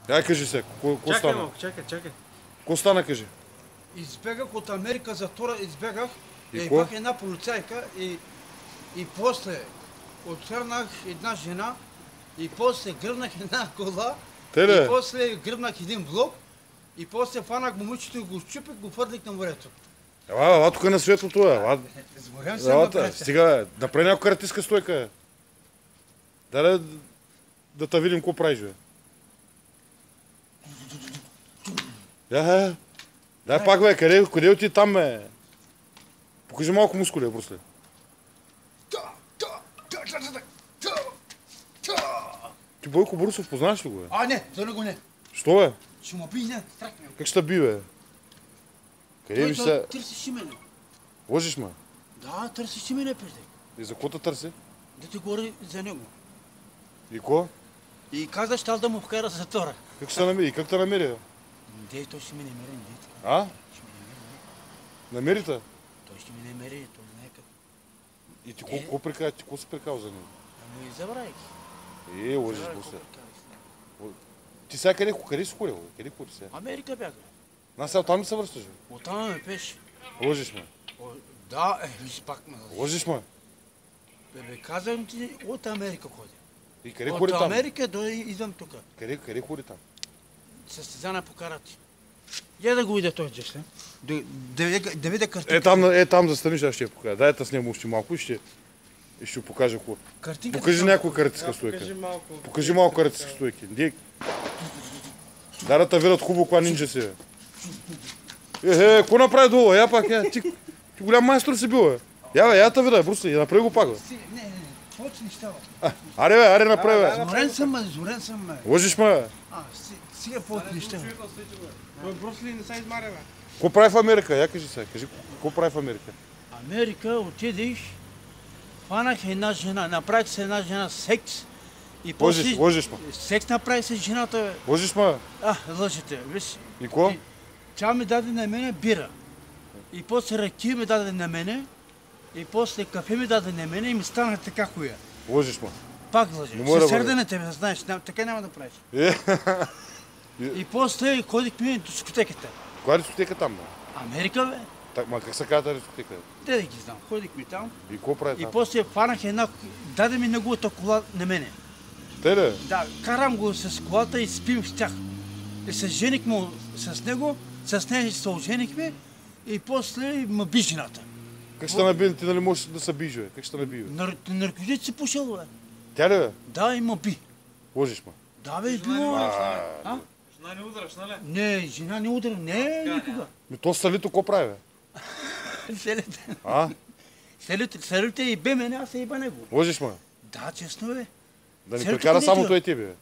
Дай кажи се, ко Чакай стана? малко, чакай. Ко стана, кажи? Избегах от Америка, затвора избегах. И И ко? пак една полицайка и после откърнах една жена и после гръбнах една кола Те ли? и после гръбнах един блок и после фанах момичето и го щупих, го фърлих на морето. Ела тук на светлото, ела. Сгорям се Ела, напред. стига, направи някаква каратистка стойка. Дай да те видим какво правиш, бе. Дай пак, бе, къде оти там, бе? Покажи малко мускули, брусле. Ти Бойко Борисов познаваш ли го, бе? А, не, за него не. Що, бе? Ще му би, не, страх ме. Как ще би, бе? Къде ви Той се... търсиш мене. Лъжиш, ме? Да, търсиш мене преди. И за какво те търси? Да ти говори за него. И ко? И каза, щал да му вкара затвора. Как ще намери? И как те намери, бе? Дей, той ще ме намери, не така. А? Ще ме намери. Намери те? Той ще ме намери, той не е как. И ти какво прикава? Ти какво си прикал за него? Ами и забравих. Лъжиш, брусле. Ти сега къде си ходил, бе? Къде ходи сега? Америка бяга. Нас сега там ли се връщаш, бе? Оттам ме пеше. Лъжиш, ме. Да, виж пак ме лъжи. Лъжиш, ме. Бе, казвам ти, от Америка ходя. И къде От ходи там? Америка идвам тук. Къде ходи там? Състезана по карате. Я да го видя той джесле. Да видя картинка. Там застаниш, аз ще я покажа. Дай да снимам още малко и ще покажа какво. Покажи някоя каратистка стойка. Покажи малко каратистка стойки. Дай да те видят хубаво каква нинджа си, бе. Какво направи долу? Я пак, я. Ти голям майстор си бил, бе. Я да те видя, брусли, направи го пак, бе. Не, почни щава. Аре, направи, бе. Зорен съм, бе. Лъжиш, ме, бе. Сега почни щава. Брусли не се измаря, бе. Какво прави в Америка? Я кажи сега, какво прави в Америка? Америка отидеш, фанах една жена, направих се една жена секс. И после... Лъжиш, ме. Секс направих се жената, бе. Лъжиш, ме. Лъжете, виж. И какво? Тя ми даде на мене бира. И после ракия ми даде на мене. И после кафе ми даде на мене и ми станах така хуя. Лъжиш, ме. Пак лъжа. Ще сърда на тебе, знаеш, така няма да правиш. И после ходихме до дискотеката. Коя дискотека там, бе? Америка, бе. Ма как се казва тази дискотека? Те да ги знам. Ходихме там. И какво прави И там? после фанах една... Даде ми неговата кола на мене. Те ли? Да, карам го с колата и спим с тях. И се женихме с него, с нея се оженихме и после ме би жената. Как ще наби? Ти нали можеш да се биш, бе? Как ще наби, бе? Наркотици си пушил, бе. Тя ли, бе? Да, и ме би. Лъжиш, ме. Да, бе, било. Жена не удраш, нали? Не, жена не удара. Не, никога. То Салито какво прави, бе? Селите. А? Селите и бе мене, аз се иба него. Лъжиш, ме. Да, честно, бе. Да ни Селито прекара къде само ти, той тебе, бе.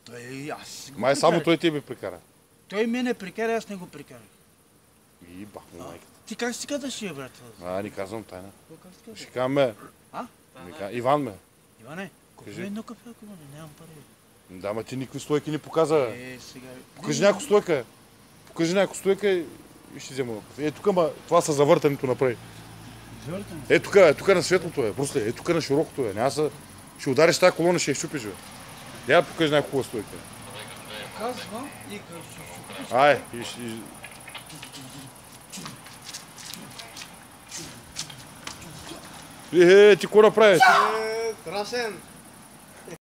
Той аз го Май само прекарах. той тебе прекара. Той мене прекара, аз не го прекарах. И бах му майката. Ти как си казваш, брат? Не казвам тайна. Как си казваш? Ще кажа ме. А? Иван ме. Иване, купи едно кафе, ако не, нямам пари. Да, ма ти никакви стойки не показа, бе. Сега... Покажи някаква стойка. Покажи някаква стойка и ще взема кафе. Тук, ма, това са завъртането направи. Тук на светлото, бе. Брусле, тук на широкото, бе. Няма са... Ще удариш тази колона, ще я щупиш, бе. Я покажи някаква хубава стойка. Казвам и кажу. Ай, ти какво направиш? Страшен!